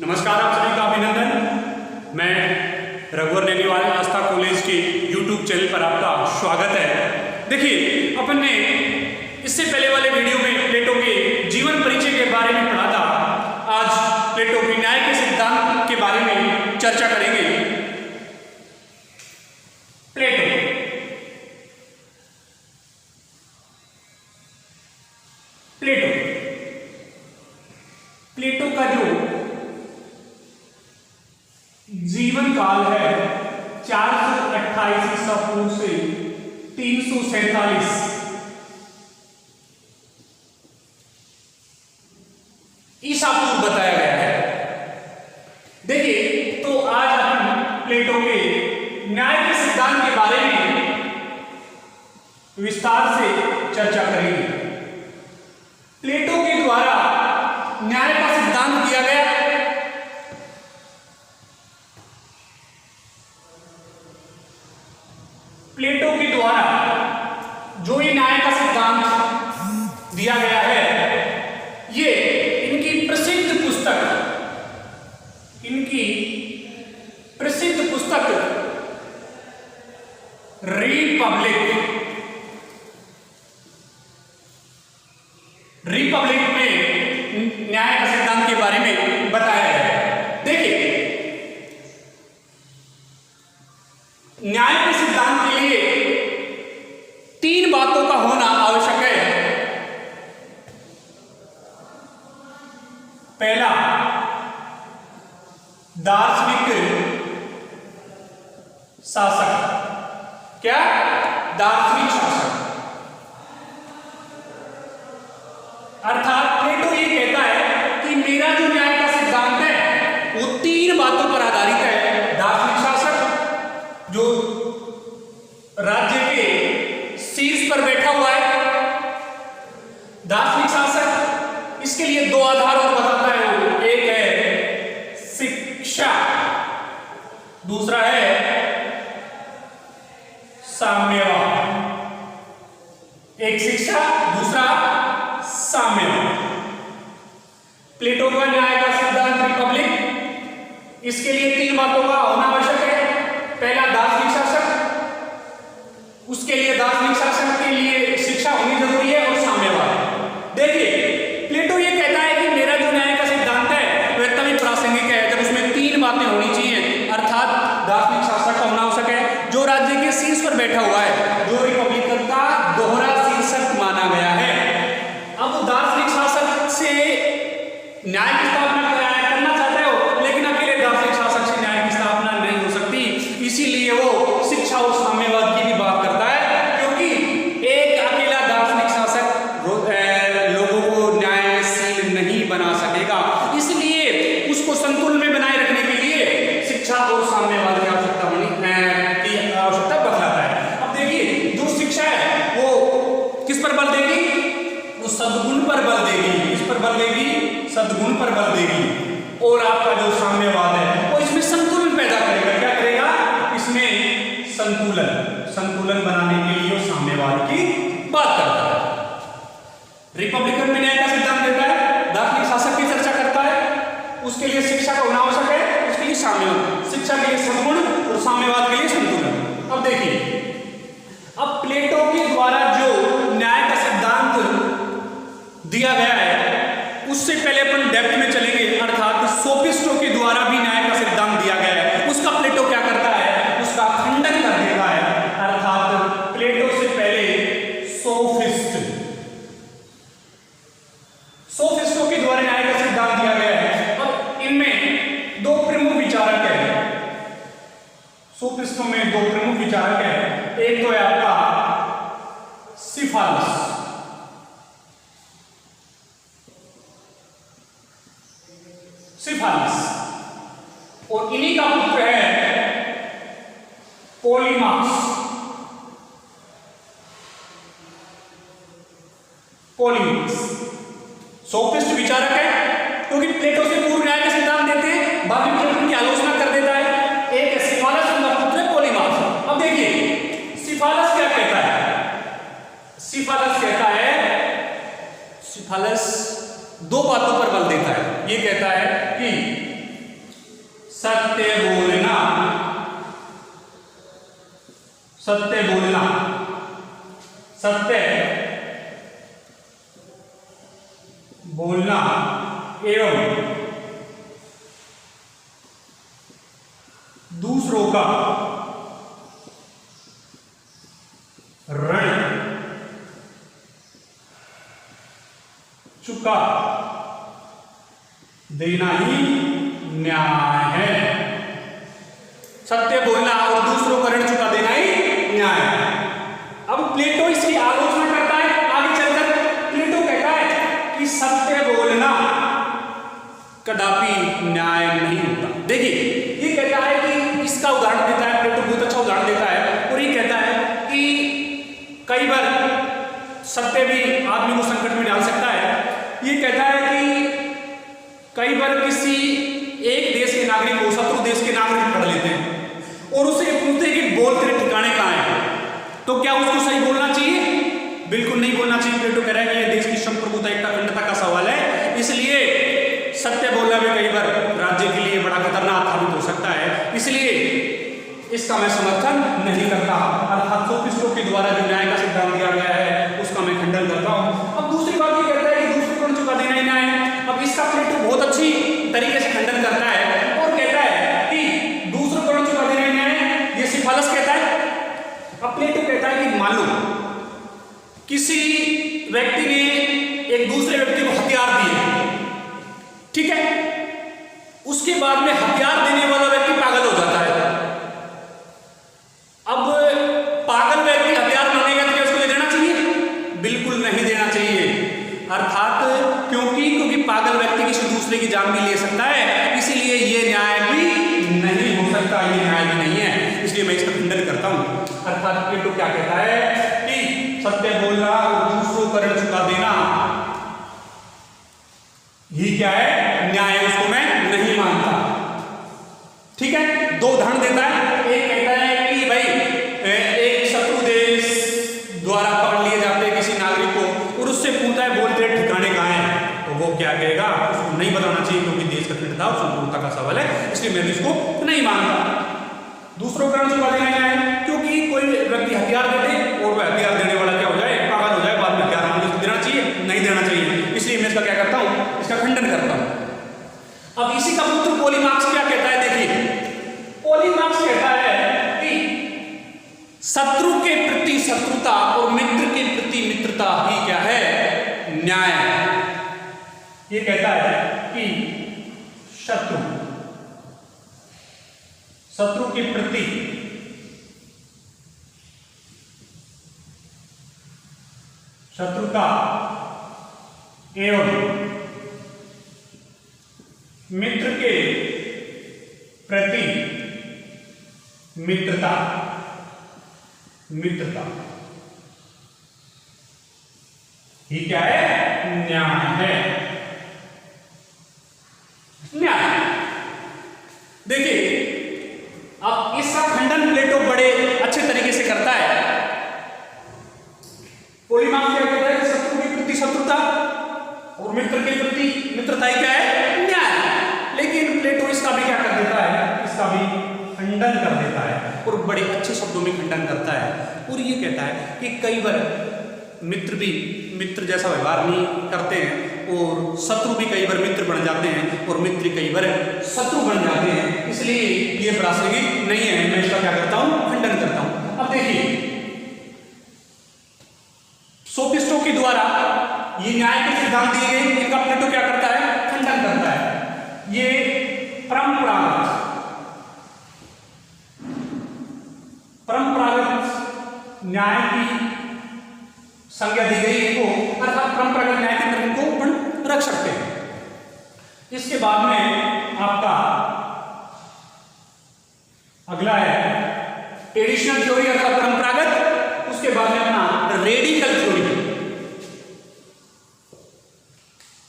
नमस्कार, आप सभी का अभिनंदन। मैं रघुवर नैनीवाल आस्था कॉलेज के YouTube चैनल पर आपका स्वागत है। देखिए, अपन ने इससे पहले वाले वीडियो में प्लेटो के जीवन परिचय के बारे में पढ़ा था। आज प्लेटो के न्याय के सिद्धांत के बारे में चर्चा करेंगे। प्लेटो प्लेटो का जो जीवन काल है 428 ईसा पूर्व से 347 ईसा पूर्व बताया गया है। देखिए, तो आज अपन प्लेटो के न्याय के सिद्धांत के बारे में विस्तार से चर्चा करेंगे। प्लेटो के द्वारा न्याय का सिद्धांत दिया गया। प्लेटो के द्वारा जो ये न्याय का सिद्धांत दिया गया है, ये इनकी प्रसिद्ध पुस्तक रिपब्लिक में न्याय का सिद्धांत के बारे में बताया गया है। देखिए, न्याय के सिद्धांत के लिए 3 बातों का होना आवश्यक है। पहला, दार्शनिक शासक। क्या? दार्शनिक शासक। अर्थात प्लेटो ये कहता है कि मेरा जो न्याय का सिद्धांत है वो 3 बातों पर आधारित है। दार्शनिक शासक जो राज्य के शीर्ष पर बैठा हुआ है, दार्शनिक शासक, इसके लिए 2 आधार और बताता है वो। एक है शिक्षा, दूसरा है साम्यवाद। एक शिक्षा, दूसरा साम्यवाद। प्लेटो का न्याय का सिद्धांत रिपब्लिक, इसके लिए 3 बातों का होना आवश्यक है। पहला, दार्शनिक शासक, उसके लिए दार्शनिक शासन के लिए शिक्षा होनी जरूरी है, और साम्यवाद। देखिए, प्लेटो ये कहता है कि मेरा जो न्याय का सिद्धांत है वह तभी प्रासंगिक है जब उसमें 3 बातें होनी चाहिए। अर्थात दार्शनिक शासक का होना आवश्यक है, जो राज्य के शीर्ष पर बैठा हुआ है, जो रिपब्लिकन का दोहरा शीर्षक माना गया है। अब दार्शनिक शासक से न्याय की स्थापना करना चाहते हो, लेकिन अकेले दार्शनिक शासक से न्याय की स्थापना नहीं हो सकती। इसीलिए वो शिक्षा और साम्यवाद की भी बात करता है, क्योंकि एक अकेला दार्शनिक शासक लोगों को न्यायशील नहीं बना सकेगा। इसलिए उसको संतुलन में बनाए रखने के लिए शिक्षा और साम्यवाद की आवश्यकता बतलाता है। अब देखिए, जो शिक्षा है वो किस पर बल देगी? वो सद्गुण पर बल देगी। किस पर बल देगी? सद्गुण पर बल देगी। और आपका जो साम्यवाद है वो इसमें संतुलन पैदा करेगा। क्या करेगा? इसमें संतुलन बनाने के लिए वो साम्यवाद की बात करता है। रिपब्लिकन में न्याय का सिद्धांत देता है, दार्शनिक शासक की चर्चा करता है, उसके लिए शिक्षा का होना आवश्यक है, उसके लिए साम्यवाद, शिक्षा के लिए सद्गुण और साम्यवाद के लिए संतुलन। अब देखिए, अब प्लेटो के द्वारा जो न्याय का सिद्धांत दिया गया है, उससे पहले अपन डेप्थ में चलेंगे। अर्थात सोफिस्टों के द्वारा भी न्याय का सिद्धांत दिया गया है, उसका प्लेटो क्या करता है? उसका खंडन कर देता है। अर्थात प्लेटो से पहले सोफिस्टों के द्वारा न्याय का सिद्धांत दिया गया है। अब इनमें 2 प्रमुख विचारक हैं। सोफिस्टों में 2 प्रमुख विचारक हैं। एक तो है आपका सिफालस, और इन्हीं का पुत्र है पोलीमार्स। सोफिस्ट विचारक है, क्योंकि प्लेटो से पूर्व न्याय का सिद्धांत देते हैं, बाद में प्लेटो की आलोचना कर देता है। एक है सिफालस, उनका पुत्र है पोलीमार्स। अब देखिए, सिफालस क्या कहता है? सिफालस 2 बातों पर बल देता है। ये कहता है कि सत्य बोलना, सत्य बोलना, सत्य बोलना एवं दूसरों का ऋण चुका देना ही न्याय है। सत्य बोलना और दूसरों का ऋण चुका देना ही न्याय है। अब प्लेटो इसकी आलोचना करता है आगे चलकर। प्लेटो कहता है कि सत्य बोलना कदापि न्याय नहीं होता। देखिए ये कहता है कि इसका उदाहरण देता है, प्लेटो बहुत अच्छा उदाहरण देता है और ये कहता है कि कई बार सत्य भी आदमी को संकट में डाल सकता है। ये कहता है कि कई बार किसी एक देश के नागरिक को शत्रु देश के नागरिक पकड़ लेते हैं और उसे पूछते हैं कि बोल तेरे ठिकाने कहाँ है, तो क्या उसको सही बोलना चाहिए? बिल्कुल नहीं बोलना चाहिए। प्लेटो कह रहा है कि यह देश की संप्रभुता एकता अखंडता का सवाल है, इसलिए सत्य बोलना भी कई बार राज्य के लिए बड़ा खतरनाक साबित हो सकता है, इसलिए इसका मैं समर्थन नहीं करता। अर्थात सोफिस्टों के द्वारा जो न्याय का सिद्धांत दिया गया है उसका मैं खंडन करता हूं। अब दूसरी बात ये कहता है कि दूसरे को चुका देना ही न्याय है। अब इसका प्लेटो बहुत अच्छी तरीके से खंडन करता है और कहता है कि दूसरों को चुका देना ही न्याय है, ये सिफारिश कहता है। अब प्लेटो कहता है कि मान लो किसी व्यक्ति ने एक दूसरे व्यक्ति को हथियार दिए, ठीक है, उसके बाद में हथियार देने वाला व्यक्ति पागल हो जाता है। अब पागल व्यक्ति हथियार मांगेगा तो क्या उसको दे देना चाहिए? बिल्कुल नहीं देना चाहिए। अर्थात क्योंकि पागल व्यक्ति किसी दूसरे की जान भी ले सकता है, इसीलिए ये न्याय भी नहीं हो सकता, ये न्याय भी नहीं है, इसलिए मैं इसका खंडन करता हूं। अर्थात प्लेटो क्या कहता है कि सत्य बोलना और दूसरों का ऋण चुका देना ही क्या है? न्याय। उसको मैं नहीं मानता। ठीक है, दो उदाहरण देता है। एक कहता है कि भाई एक शत्रु देश द्वारा पकड़ लिए जाते हैं किसी नागरिक को और उससे पूछता है बोल तेरे ठिकाने कहाँ है, तो वो क्या कहेगा? उसको नहीं बताना चाहिए क्योंकि देश का अखंडता और संप्रभुता का सवाल है, इसलिए मैं भी इसको नहीं मानता। दूसरों का ऋण चुका देना है क्योंकि कोई व्यक्ति हथियार दे दे और वह हथियार देने वाला क्या हो जाए? पागल हो जाए, बाद में हथियार मांगे, देना चाहिए? नहीं देना चाहिए, इसलिए मैं इसका क्या करता हूं? इसका खंडन करता हूं। अब इसी का पुत्र पॉलीमार्क्स क्या कहता है? देखिए पॉलीमार्क्स कहता है कि शत्रु के प्रति शत्रुता और मित्र के प्रति मित्रता ही क्या है? न्याय। ये कहता है कि शत्रु के प्रति शत्रुता एवं मित्र के प्रति मित्रता ही क्या है? न्याय है। न्याय। देखिए अब इसका खंडन प्लेटो बड़े अच्छे तरीके से करता है। पॉलीमार्क्स क्या कहता है? शत्रु के प्रति शत्रुता और मित्र के प्रति मित्रता ही क्या है? न्याय। लेकिन प्लेटो इसका भी क्या कर देता है? इसका भी खंडन कर देता है और बड़े अच्छे शब्दों में खंडन करता है और ये कहता है कि कई बार मित्र भी मित्र जैसा व्यवहार नहीं करते हैं और शत्रु भी कई बार मित्र बन जाते हैं और मित्र कई बार शत्रु बन जाते हैं, इसलिए ये प्रासंगिक नहीं है। मैं इसका क्या करता हूं? खंडन करता हूं। अब देखिए सोफिस्टों के द्वारा ये न्याय के सिद्धांत दिए गए, इनका प्लेटो क्या करता है? खंडन करता है। ये परंपरागत न्याय की संज्ञा दी गई इनको, अर्थात परंपरागत न्याय के अंदर इनको रख सकते हैं। इसके बाद में आपका अगला है ट्रेडिशनल थ्योरी अर्थात परंपरागत, उसके बाद में अपना radical theory.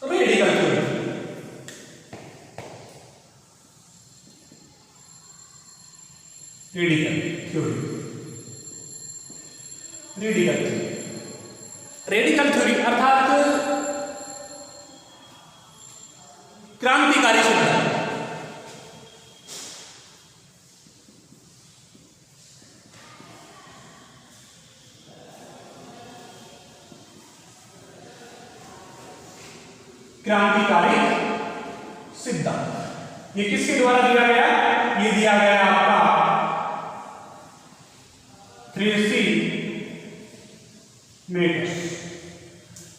Radical theory radical theory अर्थात क्रांतिकारी सिद्धांत। क्रांतिकारी सिद्धांत। ये किसके द्वारा दिया गया? ये दिया गया आपका थ्रेसी मेकस।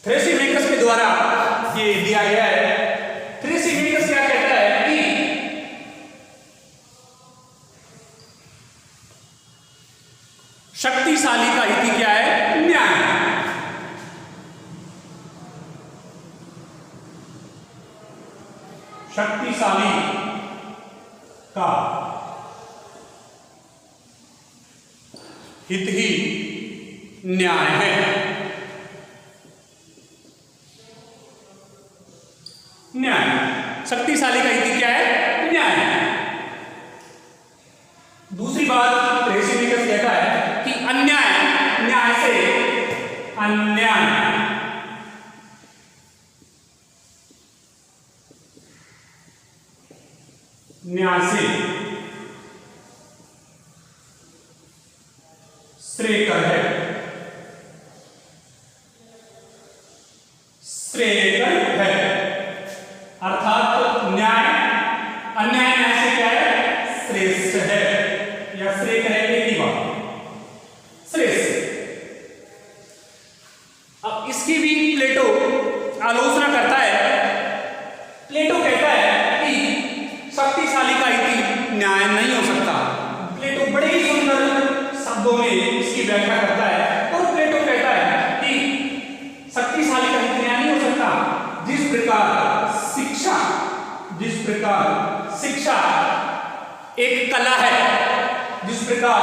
थ्रेसी मेकस के द्वारा ये दिया गया है। थ्रेसी मेकस क्या कहता है कि शक्तिशाली का हित क्या है? न्याय। शक्तिशाली का हित ही न्याय है। न्याय, शक्तिशाली का हित क्या है? न्याय। दूसरी बात थ्रेसी मेकस कहता है कि अन्याय, न्याय से अन्याय, न्याय से श्रेयकर है। श्रेयकर है अर्थात न्याय, अन्याय न्याय से क्या है? श्रेष्ठ है या श्रेयकर है, एक ही बात, श्रेष्ठ। अब इसकी भी प्लेटो आलोचना करता है। प्लेटो कहता है कि शक्तिशाली का हित न्याय नहीं हो सकता। प्लेटो बड़े ही सुंदर शब्दों में इसकी व्याख्या करता है और प्लेटो कहता है कि शक्तिशाली का हित न्याय नहीं हो सकता। जिस प्रकार शिक्षा एक कला है, जिस प्रकार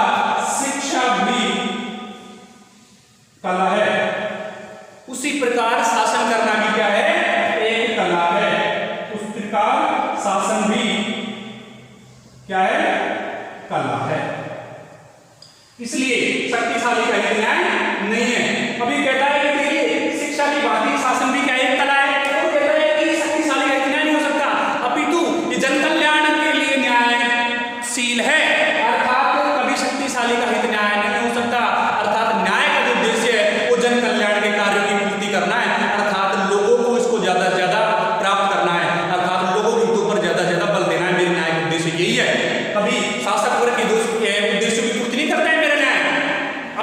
शिक्षा भी कला है, उसी प्रकार शासन करना भी क्या है? एक कला है। उस प्रकार शासन भी क्या है? कला है। इसलिए शक्तिशाली का हित न्याय नहीं है। अभी कहता है कि देखिए शिक्षा की बात ही, शासन भी क्या है? एक कला है। तो कहता है कि शक्तिशाली का हित न्याय नहीं हो सकता, अपितु ये जन कल्याण के लिए न्यायशील है। अर्थात कभी शक्तिशाली का हित न्याय नहीं हो सकता। अर्थात न्याय का जो उद्देश्य है वो जन कल्याण के कार्यों की पूर्ति करना है, अर्थात लोगों को इसको ज्यादा से ज्यादा प्राप्त करना है, अर्थात लोगों के हितों पर ज्यादा से ज्यादा बल देना है। मेरे न्याय का उद्देश्य यही है। कभी शासक वर्ग के उद्देश्य की पूर्ति नहीं करता है मेरा न्याय,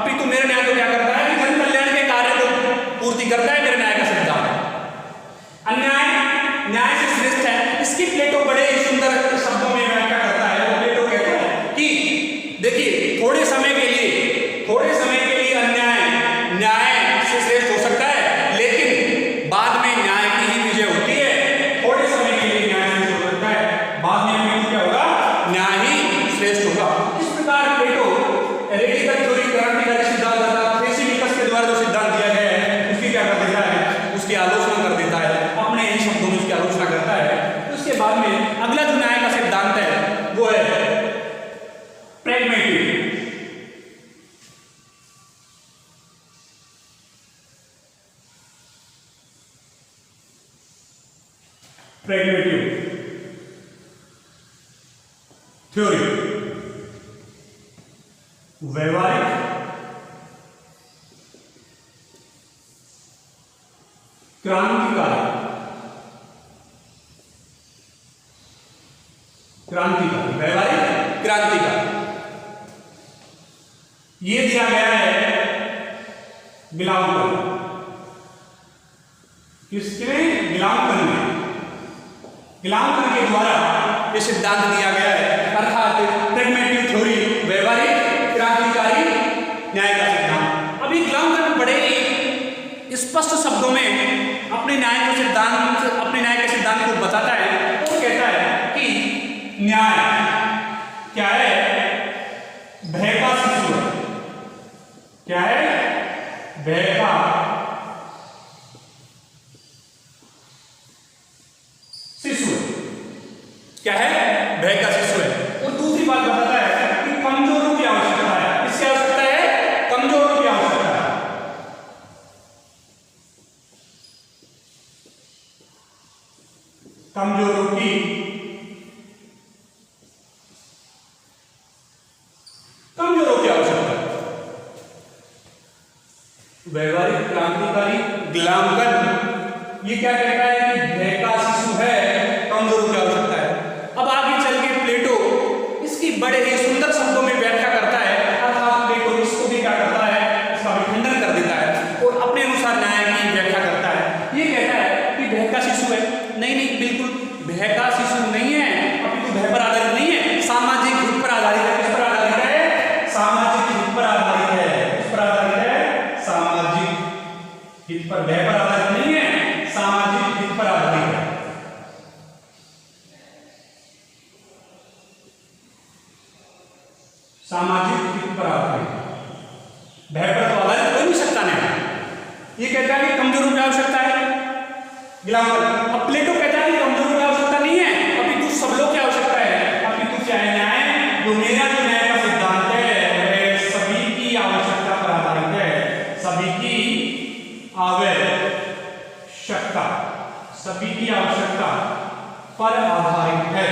अपितु मेरा न्याय तो क्या करता है कि जन कल्याण के कार्य को पूर्ति करता है। मेरे न्याय का सिद्धांत अन्याय न्याय से श्रेष्ठ है। इसकी प्लेटो बड़े ही सुंदर शब्दों में व्याख्या करता है। प्लेटो कहता है कि देखिए थोड़े समय के लिए अन्याय न्याय से श्रेष्ठ हो सकता है, लेकिन बाद में न्याय की ही विजय होती है। थोड़े समय के लिए न्याय श्रेष्ठ हो सकता है, बाद में क्या होगा? न्याय ही श्रेष्ठ होगा। इस प्रकार प्लेटो रेडिकल थ्योरी, क्रांतिकारी सिद्धांत अर्थात थ्रेसी मेकस के द्वारा जो सिद्धांत दिया गया है उसकी क्या कर देता है? उसकी आलोचना कर देता है, अपने ही शब्दों में उसकी आलोचना करता है। उसके बाद में अगला जो न्याय का सिद्धांत है वो है प्रैग्मेटिव। प्रैग्मेटिव थ्योरी, व्यवहारिक क्रांतिकारी व्यवहारिक क्रांतिकारी। ये दिया गया है गिलामकर। किसने? गिलामकर ने। गिलामकर के द्वारा ये सिद्धांत दिया गया है, अर्थात प्रैग्मेटिव थ्योरी, व्यवहारिक क्रांतिकारी न्याय का सिद्धांत। अभी गिलामकर बड़े ही स्पष्ट शब्दों में अपने न्याय के सिद्धांत को बताता है और कहता है कि न्याय क्या है? भय का शिशु है। क्या है? भय का शिशु है। क्या है? भय का शिशु है। और दूसरी बात बताता है कि कमजोरों की आवश्यकता है। किसकी आवश्यकता है? कमजोरों की आवश्यकता है। कमजोरों की आवश्यकता है। व्यवहारिक क्रांतिकारी गिलामकर ये क्या कहता है कि भय सामाजिक हित पर आधारित। भय पर तो आधारित हो नहीं सकता नहीं। ये कहता है कि कमजोरों की आवश्यकता है ग्लामर। अब प्लेटो कहता है कि कमजोरों की आवश्यकता नहीं है, अपितु सबलों की आवश्यकता है। अपितु क्या है? न्याय। जो मेरा जो न्याय का सिद्धांत है वह सभी की आवश्यकता पर आधारित है। सभी की आवश्यकता, सभी की आवश्यकता पर आधारित है।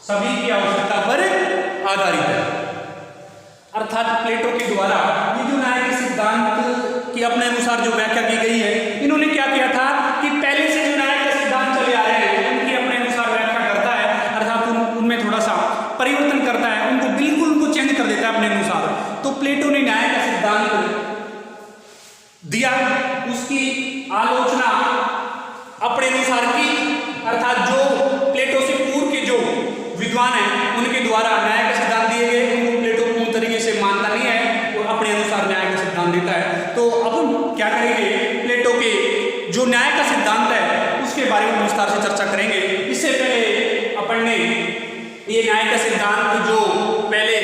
सभी की आवश्यकता पर आधारित है। अर्थात प्लेटो के द्वारा ये जो न्याय के सिद्धांत की अपने अनुसार जो व्याख्या की गई है, इन्होंने क्या किया था कि पहले से जो न्याय के सिद्धांत चले आ रहे हैं उनकी अपने अनुसार व्याख्या करता है, अर्थात उनमें थोड़ा सा परिवर्तन करता है, उनको बिल्कुल उनको चेंज कर देता है अपने अनुसार। तो प्लेटो ने न्याय का सिद्धांत दिया, उसकी आलोचना अपने अनुसार की, अर्थात जो प्लेटो से पूर्व के जो विद्वान हैं उनके द्वारा न्याय का सिद्धांत दिए गए, उनको प्लेटो पूर्ण तरीके से मानता नहीं है और अपने अनुसार न्याय का सिद्धांत देता है। तो अब हम क्या करेंगे, प्लेटो के जो न्याय का सिद्धांत है उसके बारे में विस्तार से चर्चा करेंगे। इससे पहले अपन ने ये न्याय का सिद्धांत जो पहले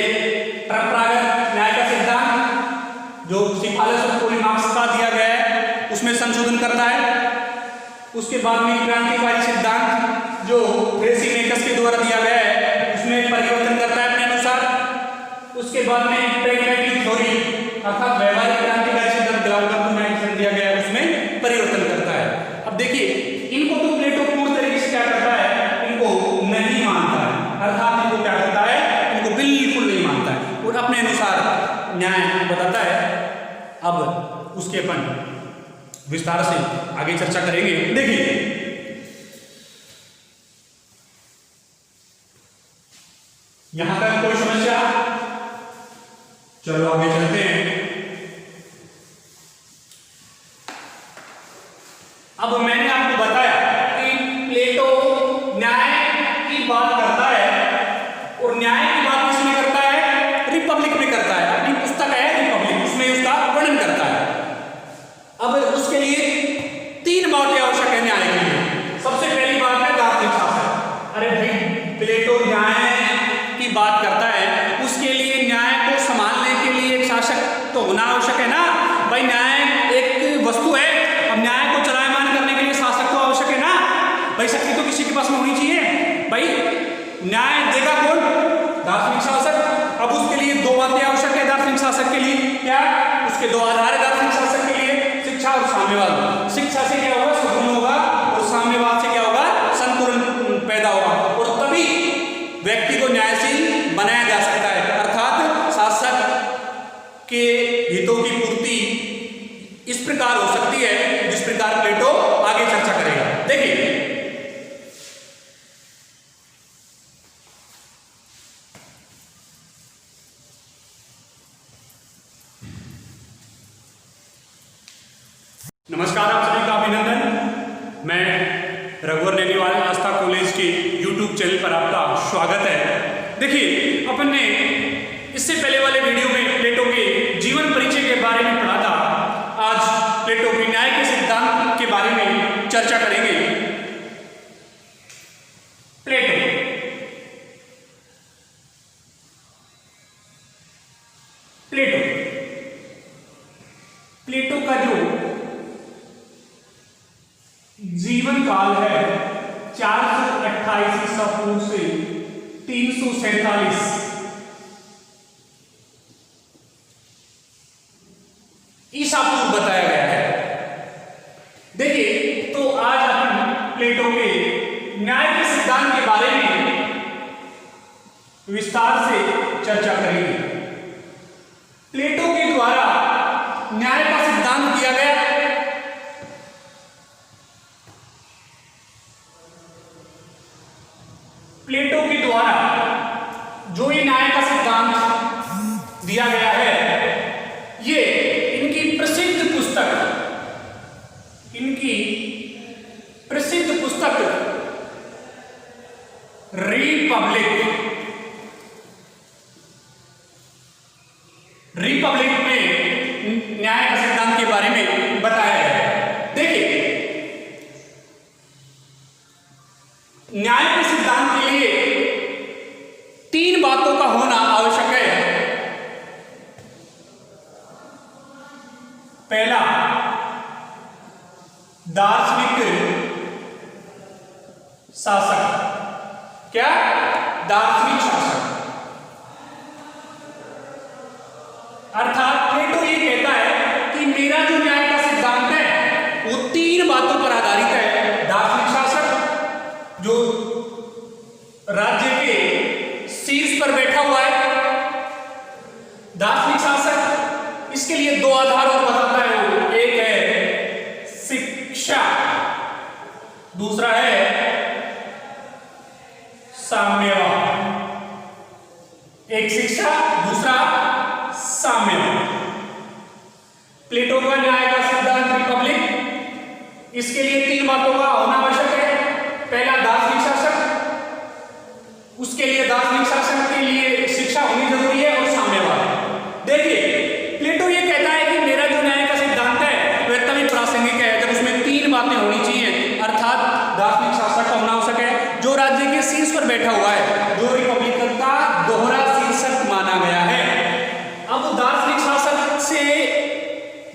परंपरागत न्याय का सिद्धांत जो सिफारिश ऑफ पॉलीमार्क्स का दिया गया है उसमें संशोधन करता है। उसके बाद में क्रांतिकारी सिद्धांत जो थ्रेसिमेकस के द्वारा दिया गया है उसमें परिवर्तन करता है अपने अनुसार। उसके बाद में प्रैग्मैटिक थ्योरी अर्थात व्यवहारिक क्रांतिकारी सिद्धांत दिया गया है उसमें परिवर्तन करता है। अब देखिए इनको तो प्लेटो पूर्ण तरीके से क्या करता है, इनको नहीं मानता है, अर्थात इनको क्या करता है, इनको बिल्कुल नहीं मानता है और अपने अनुसार न्याय बताता है। अब उसके अपन विस्तार से आगे चर्चा करेंगे। देखिए यहां तक कोई समस्या? चलो आगे चलते हैं। अब मैंने आपको बताया कि प्लेटो न्याय की बात करता है और न्याय की बात किसमें करता है? रिपब्लिक में करता है। अपनी पुस्तक है रिपब्लिक, उसमें उसका वर्णन करता है। अब उसके लिए तीन बातें आवश्यक है न्याय के लिए। सबसे पहली बात है दार्शनिक शासन। अरे भाई प्लेटो न्याय की बात करता है, उसके लिए न्याय को संभालने के लिए एक शासक तो होना आवश्यक है ना भाई। न्याय एक वस्तु है, अब न्याय को चलायमान करने के लिए शासक तो आवश्यक है ना भाई। शक्ति तो किसी के पास में होनी चाहिए भाई। न्याय देगा कौन? दार्शनिक शासक। अब उसके लिए दो बातें आवश्यक है दार्शनिक शासक के लिए। क्या? उसके दो आधार है दार्शनिक शासक के लिए, शिक्षा और साम्यवाद। शिक्षा से क्या होगा? सुगुण होगा और साम्यवाद से क्या होगा? संतुलन पैदा होगा और तभी व्यक्ति को न्यायशील बनाया जा सकता है, अर्थात शासक के हितों की पूर्ति इस प्रकार हो सकती है जिस प्रकार प्लेटो आगे चर्चा करेगा। देखिए नमस्कार, आप सभी का अभिनंदन। मैं रघुवर नैनीवाल आस्था कॉलेज के YouTube चैनल पर आपका स्वागत है। देखिए अपन ने इससे पहले वाले वीडियो में प्लेटो के जीवन परिचय के बारे में पढ़ा था। आज प्लेटो के न्याय के सिद्धांत के बारे में चर्चा करेंगे। प्लेटो प्लेटो प्लेटो का जो जीवन काल है 428 ईसा पूर्व से 347 ईसा पूर्व बताया गया है। देखिए तो आज अपन प्लेटो के न्याय के सिद्धांत के बारे में विस्तार से चर्चा करेंगे। प्लेटो के द्वारा न्याय का सिद्धांत दिया गया। प्लेटो के द्वारा जो ये न्याय का सिद्धांत दिया गया है, ये इनकी प्रसिद्ध पुस्तक रिपब्लिक दार्शनिक शासक। क्या? दार्शनिक शासक। अर्थात प्लेटो ये कहता है कि मेरा जो न्याय का सिद्धांत है वो 3 बातों पर आधारित है। दार्शनिक शासक जो राज्य के शीर्ष पर बैठा हुआ है, दार्शनिक शासक इसके लिए 2 आधार और बताता है। वो एक है शिक्षा, दूसरा है साम्यवाद। एक शिक्षा, दूसरा साम्यवाद। प्लेटो का न्याय का सिद्धांत रिपब्लिक, इसके लिए 3 बातों का होना आवश्यक है। पहला दार्शनिक शासक, उसके लिए दार्शनिक शासन के लिए शिक्षा होनी जरूरी है, और साम्यवाद। देखिए प्लेटो ये कहता है कि मेरा जो न्याय का सिद्धांत है वह तभी प्रासंगिक है जब उसमें 3 बातें होनी चाहिए। अर्थात दार्शनिक शासक का होना आवश्यक है जो राज्य के शीर्ष पर बैठा हुआ है, जो रिपब्लिकन का दोहरा शीर्षक माना गया है। अब दार्शनिक शासक से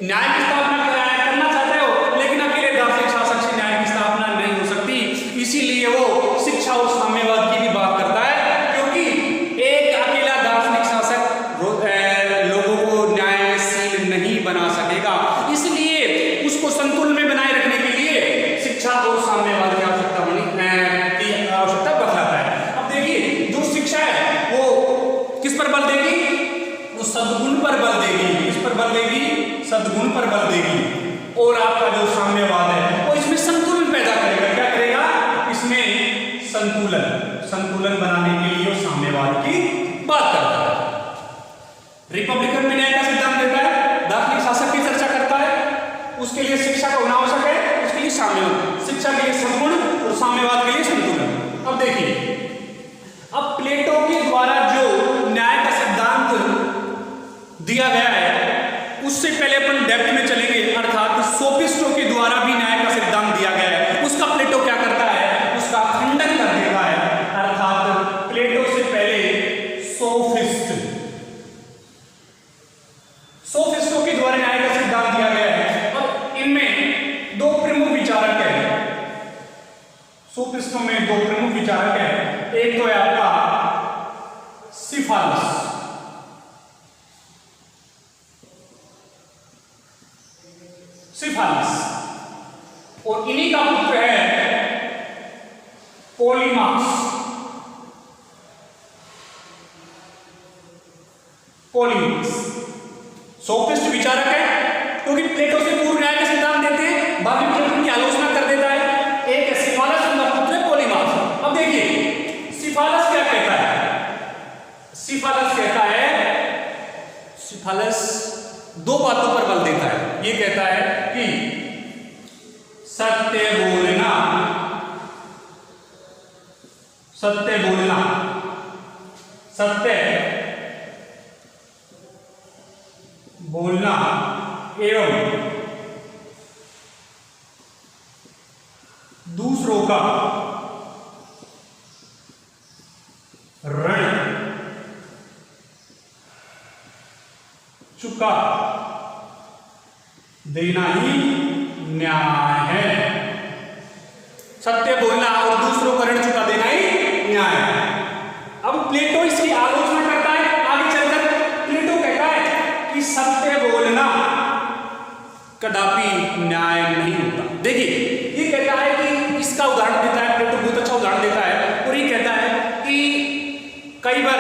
न्याय की स्थापना करना चाहते हो, लेकिन अकेले दार्शनिक शासक से न्याय की स्थापना नहीं हो सकती, इसीलिए वो शिक्षा और साम्यवाद की भी बात करता है, क्योंकि एक अकेला दार्शनिक शासक लोगों को न्यायशील नहीं बना सकेगा। इसलिए उसको संतुलन में बनाए रखने के लिए शिक्षा और साम्यवाद की आवश्यकता बतलाता है। अब देखिए जो शिक्षा है वो किस पर बल देगी? वो सद्गुण पर बल देगी। किस पर बल देगी? सद्गुण पर बल देगी। और आपका जो साम्यवाद है वो इसमें संतुलन पैदा करेगा। क्या करेगा? इसमें संतुलन बनाने के लिए साम्यवाद की बात करता है। रिपब्लिकन में न्याय का सिद्धांत देता है, दार्शनिक शासक की चर्चा करता है, उसके लिए शिक्षा का होना आवश्यक है, उसके लिए साम्यवाद, शिक्षा के लिए सद्गुण और साम्यवाद के लिए संतुलन। अब देखिए, अब प्लेटो के द्वारा जो न्याय का सिद्धांत दिया गया है उससे पहले अपन डेप्थ में चलेंगे। अर्थात सोफिस्टों के द्वारा भी न्याय का सिद्धांत दिया गया है, उसका प्लेटो क्या करता है? उसका खंडन कर देता है। अर्थात प्लेटो से पहले सोफिस्टों के द्वारा न्याय का सिद्धांत दिया गया है। अब इनमें 2 प्रमुख विचारक हैं। सोफिस्टों में 2 प्रमुख विचारक हैं। एक तो है आपका सिफालिस, और इन्हीं का पुत्र है पोलीमार्क्स। सोफिस्ट विचारक है क्योंकि प्लेटो से पूर्व न्याय का सिद्धांत देते हैं, बाद में प्लेटो की आलोचना कर देता है। एक है सिफालस, उनका पुत्र है पोलीमार्क्स। अब देखिए सिफालस क्या कहता है? सिफालस 2 बातों पर बल देता है। ये कहता है कि सत्य बोलना, एवं दूसरों का ऋण चुका देना ही न्याय है। सत्य बोलना और दूसरों का ऋण चुका देना ही न्याय है। अब प्लेटो इसकी आलोचना करता है। आगे चलकर प्लेटो कहता है कि सत्य बोलना कदापि न्याय नहीं होता। देखिए ये कहता है कि इसका उदाहरण देता है, प्लेटो बहुत अच्छा उदाहरण देता है, और ये कहता है कि कई बार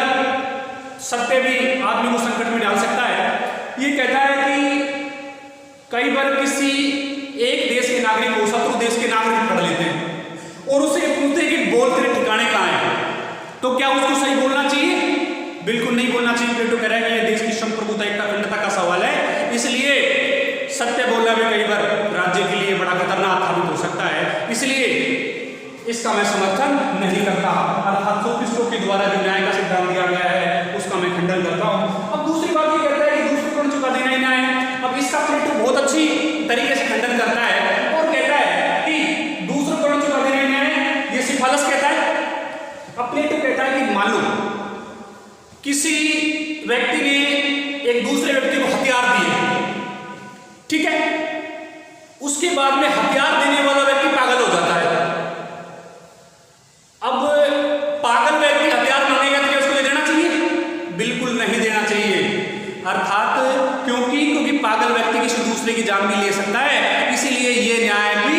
सत्य भी आदमी को संकट में डाल सकता है। ये कहता है कि कई बार किसी एक देश के नागरिक को शत्रु देश के नागरिक पकड़ लेते हैं और उससे पूछते हैं कि बोल तेरे ठिकाने कहाँ है, तो क्या उसको सही बोलना चाहिए? बिल्कुल नहीं बोलना चाहिए। प्लेटो कह रहा है कि यह देश की संप्रभुता, एकता, अखंडता का सवाल है, इसलिए सत्य बोलना भी कई बार राज्य के लिए बड़ा खतरनाक साबित हो सकता है, इसलिए इसका मैं समर्थन नहीं करता। अर्थात सोफिस्टों के द्वारा जो न्याय का सिद्धांत दिया गया है उसका मैं खंडन करता हूं। अब दूसरी बात ये कहता है कि दूसरे को चुका देना ही न्याय है। अब इसका प्लेटो बहुत अच्छी तरीके से खंडन करता है और कहता है कि दूसरों को चुका देना ही न्याय है, ये सिफालस कहता है। अब प्लेटो कहता है कि मान लो किसी व्यक्ति ने एक दूसरे व्यक्ति को हथियार दिए, ठीक है, उस उसके बाद में हथियार देने वाला व्यक्ति पागल हो जाता है। अब पागल व्यक्ति हथियार मांगेगा तो क्या उसको दे देना चाहिए? बिल्कुल नहीं देना चाहिए। अर्थात क्योंकि पागल व्यक्ति किसी दूसरे की जान भी ले सकता है, इसीलिए ये न्याय भी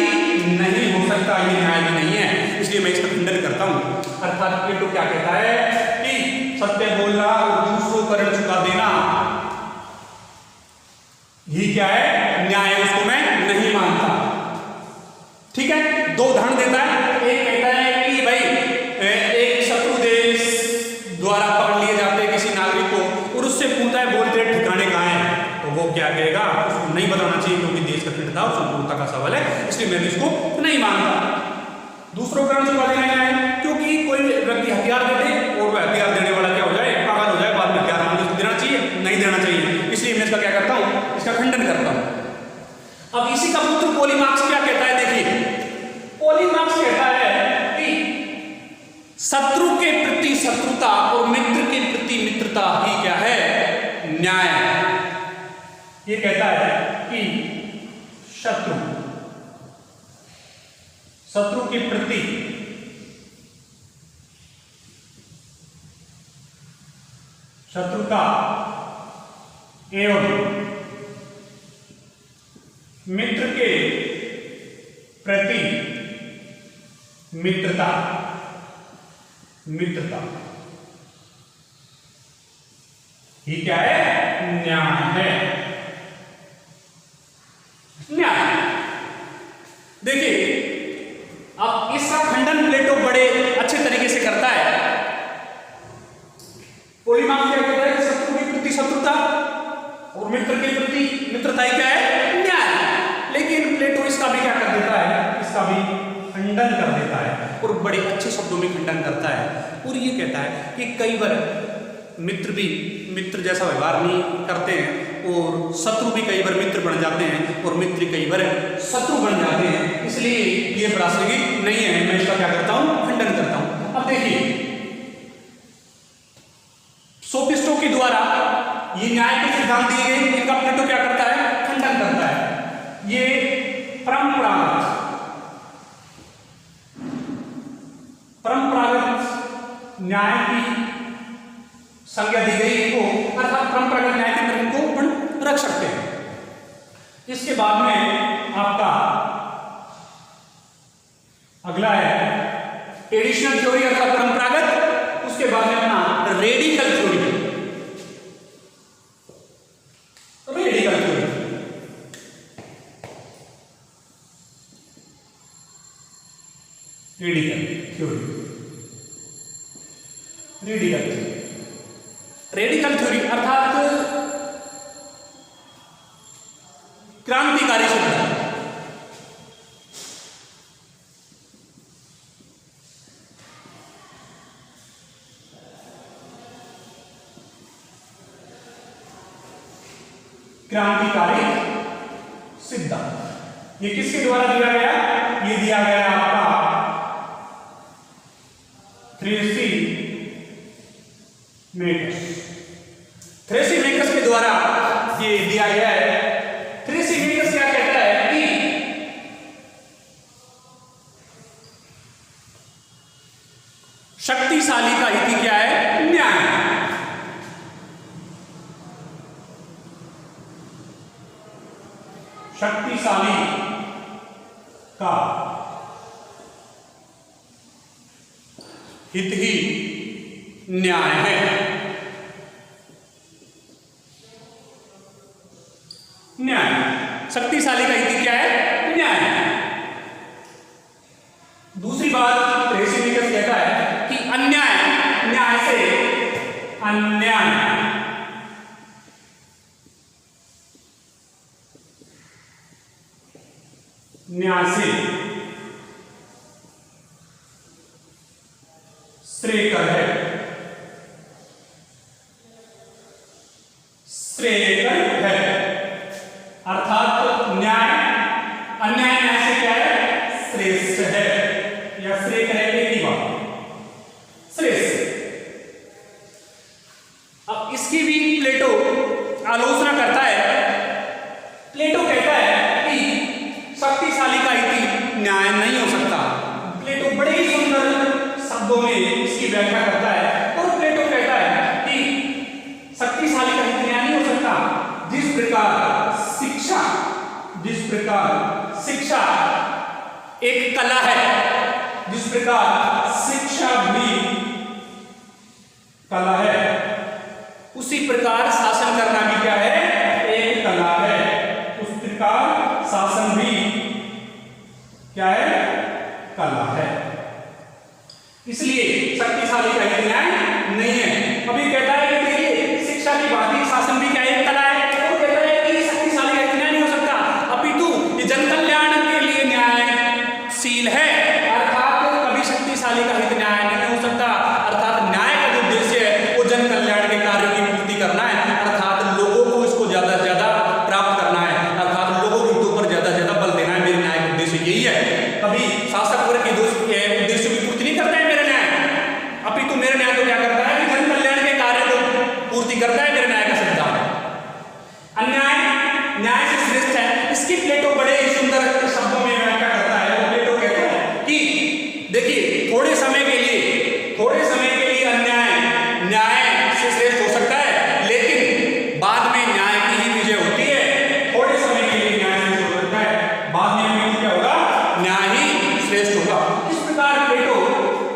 नहीं हो सकता, ये न्याय भी नहीं है, इसलिए मैं इसका खंडन करता हूं। अर्थात प्लेटो क्या कहता है कि सत्य बोलना और दूसरों पर ऋण चुका देना ये क्या है? न्याय है, उसको मैं नहीं मानता। ठीक है, दो उदाहरण देता है। एक कहता है कि भाई एक शत्रु देश द्वारा पकड़ लिए जाते हैं किसी नागरिक को और उससे पूछता है बोल तेरे ठिकाने कहाँ है, तो वो क्या कहेगा? उसको नहीं बताना चाहिए क्योंकि देश का अखंडता और संपूर्णता का सवाल है, इसलिए मैं इसको नहीं मानता। दूसरा उदाहरण चुका देना है क्योंकि कोई व्यक्ति हथियार दे दे और वह हथियार देने वाला क्या हो जाए? पागल हो जाए, बाद में हथियार मांगे, देना चाहिए? नहीं देना चाहिए, इसलिए मैं इसका क्या करता हूं? इसका खंडन करता हूं। अब इसी का पुत्र पॉलीमार्क्स क्या कहता है? देखिए, पॉलीमार्क्स कहता है कि शत्रु के प्रति शत्रुता और मित्र के प्रति मित्रता ही क्या है? न्याय। ये कहता है कि शत्रु के प्रति शत्रुता एवं मित्र के प्रति मित्रता ही क्या है? न्याय है। न्याय। देखिए, अब इसका खंडन प्लेटो बड़े अच्छे तरीके से करता है। पॉलीमार्क्स क्या कहता है कि शत्रु के प्रति शत्रुता और मित्र के प्रति मित्रता ही क्या है? न्याय। लेकिन प्लेटो इसका भी क्या कर देता है? इसका भी खंडन कर देता है और बड़े अच्छे शब्दों में खंडन करता है और ये कहता है कि कई बार मित्र भी मित्र जैसा व्यवहार नहीं करते हैं और शत्रु भी कई बार मित्र बन जाते हैं और मित्र कई बार शत्रु बन जाते हैं, इसलिए ये प्रासंगिक नहीं है। मैं इसका क्या करता हूं? खंडन करता हूं। अब देखिए, सोफिस्टों के द्वारा ये न्याय के सिद्धांत दिए गए, इनका प्लेटो क्या करता है? खंडन करता है। ये परंपरागत न्याय की संज्ञा दी गई इनको, अर्थात परंपरागत न्याय के अंदर इनको अपन रख सकते हैं। इसके बाद में आपका अगला है ट्रेडिशनल थ्योरी अर्थात परंपरागत, उसके बाद में अपना रेडिकल थ्योरी। रेडिकल थ्योरी अर्थात क्रांतिकारी सिद्धांत। क्रांतिकारी सिद्धांत ये किसके द्वारा दिया गया? ये दिया गया आपका थ्रेसी मेकर्स के द्वारा ये दिया गया है। थ्रेसी मेकर्स क्या कहता है कि शक्तिशाली का हित क्या है? न्याय। शक्तिशाली का हित ही न्याय है। न्याय, शक्तिशाली का हित क्या है? न्याय। दूसरी बात थ्रेसी मेकर्स कहता है कि अन्याय न्याय से अन्याय श्रेयकर है। अर्थात न्याय अन्याय न्याय से क्या है? श्रेष्ठ है या श्रेयकर है, एक ही बात, श्रेष्ठ। अब इसकी भी प्लेटो आलोचना करता है। प्लेटो कहता है कि शक्तिशाली का हित न्याय नहीं हो सकता। प्लेटो बड़े ही सुंदर शब्दों में इसकी व्याख्या करता है और प्लेटो कहता है कि शक्तिशाली का हित न्याय नहीं हो सकता। जिस प्रकार शिक्षा एक कला है, जिस प्रकार शिक्षा भी कला है, उसी प्रकार शासन करना भी क्या है, एक कला है। उस प्रकार शासन भी क्या है, कला है। इसलिए शक्तिशाली का हित न्याय नहीं है। अभी कहता है कि देखिए शिक्षा की बात ही शासन भी क्या है, एक कला है। वो कहता है कि शक्तिशाली का हित न्याय नहीं हो सकता, अपितु ये जन कल्याण के लिए न्यायशील है, अर्थात कभी शक्तिशाली का हित न्याय नहीं हो सकता। अर्थात न्याय का जो उद्देश्य है वो जन कल्याण के कार्यों की पूर्ति करना है, अर्थात लोगों को इसको ज्यादा से ज्यादा प्राप्त करना है, अर्थात लोगों के हितों पर ज्यादा से ज्यादा बल देना है। मेरे न्याय का उद्देश्य यही है। कभी शासक वर्ग के उद्देश्य की पूर्ति नहीं करता है मेरा न्याय, अपितु मेरा न्याय तो क्या करता है कि जन कल्याण के कार्य को पूर्ति करता है। मेरे न्याय का सिद्धांत अन्याय न्याय से श्रेष्ठ है। इसकी प्लेटो बड़े ही सुंदर शब्दों में व्याख्या करता है। वो प्लेटो कहता है कि देखिए थोड़े समय के लिए अन्याय न्याय से श्रेष्ठ हो सकता है, लेकिन बाद में न्याय की ही विजय होती है। थोड़े समय के लिए न्याय श्रेष्ठ हो सकता है, बाद में क्या होगा, न्याय ही श्रेष्ठ होगा। इस प्रकार प्लेटो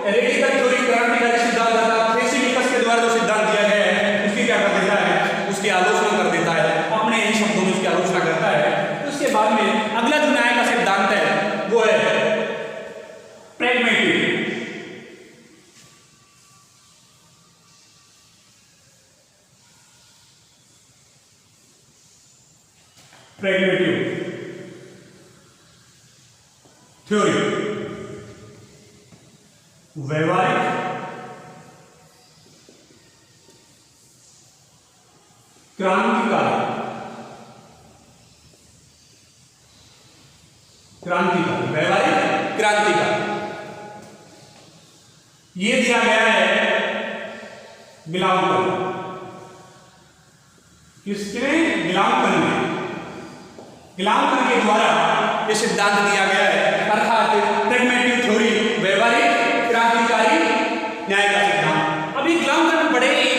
रेडिकल थ्योरी, क्रांतिकारी सिद्धांत अर्थात थ्रेसिमिकस के द्वारा जो सिद्धांत दिया गया है उसकी क्या कर देता है, उसकी आलोचना कर देता है, अपने ही शब्दों में उसकी आलोचना करता है। उसके बाद में अगला जो न्याय का सिद्धांत है वो है प्रैग्मेटिक। थ्योरी व्यवहारिक क्रांतिकारी व्यवहारिक क्रांतिकारी, ये दिया गया है गिलाउकर। किसने, गिलाउकर ने, गिलाउकर के द्वारा ये सिद्धांत दिया गया है, अर्थात प्रैग्मेटिक थ्योरी व्यवहारिक क्रांतिकारी न्याय का सिद्धांत। अभी गिलाउकर बड़े ही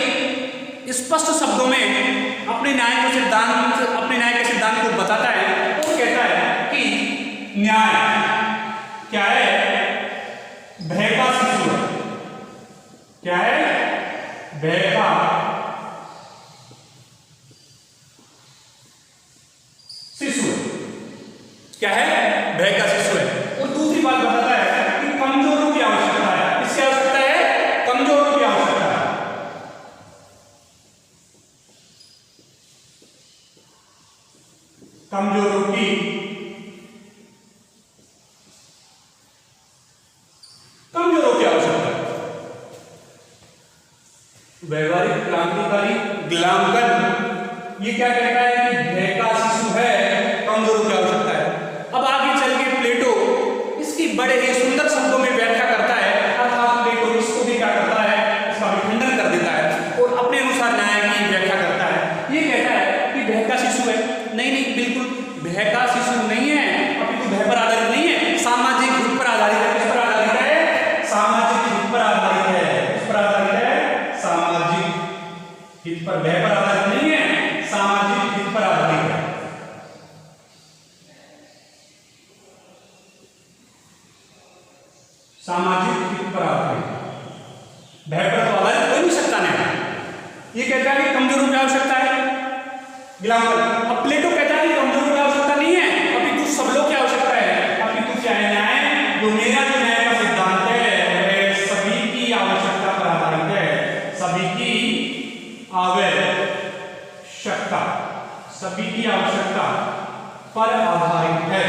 स्पष्ट शब्दों में अपने न्याय के सिद्धांत को बताता है। वो कहता है कि न्याय क्या है, भय का शिशु है। क्या है, भय का शिशु है। क्या है, भय का शिशु है। और दूसरी बात बताता है कि कमजोरों की आवश्यकता है। किसकी आवश्यकता है, कमजोरों की आवश्यकता है। कमजोरों की आवश्यकता है। व्यवहारिक क्रांतिकारी गिलाउकर ये क्या कहता है कि भय का शिशु है, कमजोरों की आवश्यकता है। अब आगे चल के प्लेटो इसकी बड़े ही सुंदर शब्दों में व्याख्या करता है, अर्थात प्लेटो इसको भी क्या करता है, इसका खंडन कर देता है और अपने अनुसार न्याय की व्याख्या करता है। ये कहता है कि भय का शिशु है, नहीं बिल्कुल भय का शिशु नहीं है, अपितु भय पर आधारित नहीं है, सामाजिक हित पर आधारित है। किस पर आधारित है, सामाजिक हित पर आधारित है। किस पर आधारित है, सामाजिक हित पर, भय पर आधारित नहीं है, सामाजिक हित पर आधारित है। सामाजिक हित पर आधारित, भय पर तो आधारित हो नहीं सकता नहीं। ये कहता है कि कमजोरों की आवश्यकता है गिलाउकर। अब प्लेटो कहता है कि कमजोरों की आवश्यकता नहीं है, अपितु सब लोग की आवश्यकता है। अपितु क्या है, न्याय जो मेरा जो न्याय का सिद्धांत है सभी की आवश्यकता पर आधारित है। सभी की आवश्यकता, सभी की आवश्यकता पर आधारित है।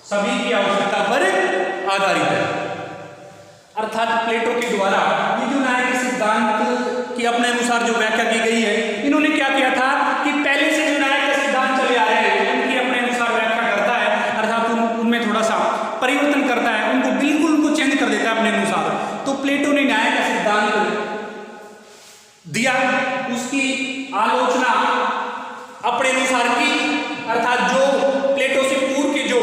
सभी की आवश्यकता पर आधारित है। अर्थात प्लेटो के द्वारा ये जो न्याय के सिद्धांत की अपने अनुसार जो व्याख्या की गई है, इन्होंने क्या किया था कि पहले से जो न्याय के सिद्धांत चले आ रहे हैं उनकी अपने अनुसार व्याख्या करता है, अर्थात उनमें थोड़ा सा परिवर्तन करता है, उनको बिल्कुल उनको चेंज कर देता है अपने अनुसार। तो प्लेटो ने न्याय का सिद्धांत दिया उसकी आलोचना अपने अनुसार की, अर्थात जो प्लेटो से पूर्व के जो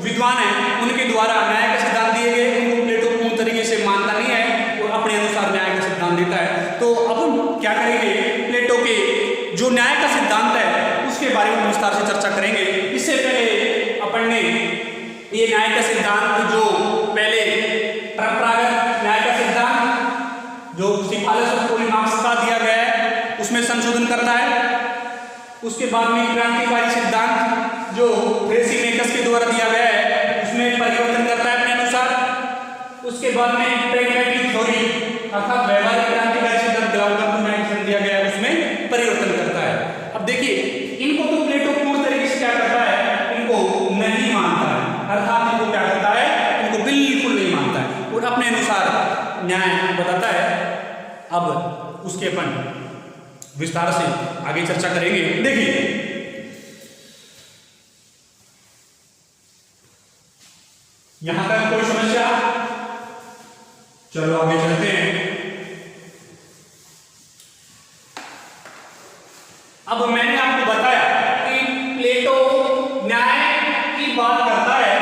विद्वान हैं उनके द्वारा न्याय के सिद्धांत दिए गए, उनको प्लेटो पूर्ण तरीके से मानता नहीं है और अपने अनुसार न्याय का सिद्धांत देता है। तो अब हम क्या करेंगे, प्लेटो के जो न्याय का सिद्धांत है उसके बारे में विस्तार से चर्चा करेंगे। इससे पहले अपन ने ये न्याय का सिद्धांत जो पहले परंपरागत न्याय का सिद्धांत जो सिफारिश ऑफ पॉलीमार्क्स का दिया गया है उसमें संशोधन करता है। उसके बाद में क्रांतिकारी सिद्धांत जो थ्रेसिमेकस के द्वारा दिया गया है उसमें परिवर्तन करता है अपने अनुसार। उसके बाद में प्रैग्मैटिक थ्योरी अर्थात व्यवहारिक क्रांतिकारी सिद्धांत दिया गया है उसमें परिवर्तन करता है। अब देखिए इनको तो प्लेटो पूर्ण तरीके से क्या करता है, इनको नहीं मानता है, अर्थात इनको क्या करता है, इनको बिल्कुल नहीं मानता है और अपने अनुसार न्याय बताता है। अब उसके अपन विस्तार से आगे चर्चा करेंगे। देखिए यहां तक कोई समस्या? चलो आगे चलते हैं। अब मैंने आपको बताया कि प्लेटो न्याय की बात करता है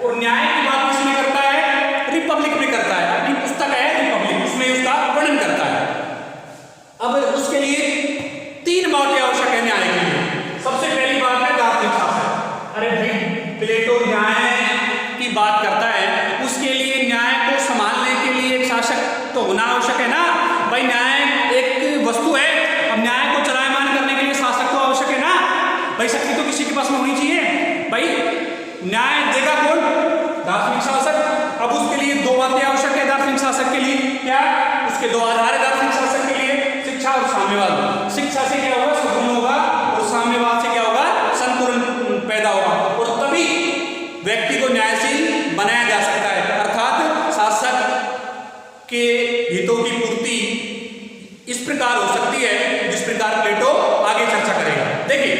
और न्याय की बात किसमें करता है, रिपब्लिक में करता है। अपनी पुस्तक है रिपब्लिक, उसमें उसका वर्णन करता है। अब उसके लिए तीन बातें आवश्यक है न्याय के लिए। सबसे पहली बात है दार्शनिक शासन। अरे भाई प्लेटो न्याय की बात करता है, उसके लिए न्याय को संभालने के लिए एक शासक तो होना आवश्यक है ना भाई। न्याय एक वस्तु है, अब न्याय को चलायमान करने के लिए शासक तो आवश्यक है ना भाई। शक्ति तो किसी के पास में होनी चाहिए भाई। न्याय देगा कौन, दार्शनिक शासक। अब उसके लिए दो बातें आवश्यक है दार्शनिक शासक के लिए। क्या, उसके दो आधार है दार्शनिक शासक के लिए, शिक्षा और साम्यवाद। शिक्षा से क्या होगा, सगुण होगा, और साम्यवाद से क्या होगा, संतुलन पैदा होगा और तभी व्यक्ति को न्यायशील बनाया जा सकता है। अर्थात शासक के हितों की पूर्ति इस प्रकार हो सकती है जिस प्रकार प्लेटो आगे चर्चा करेगा। देखिए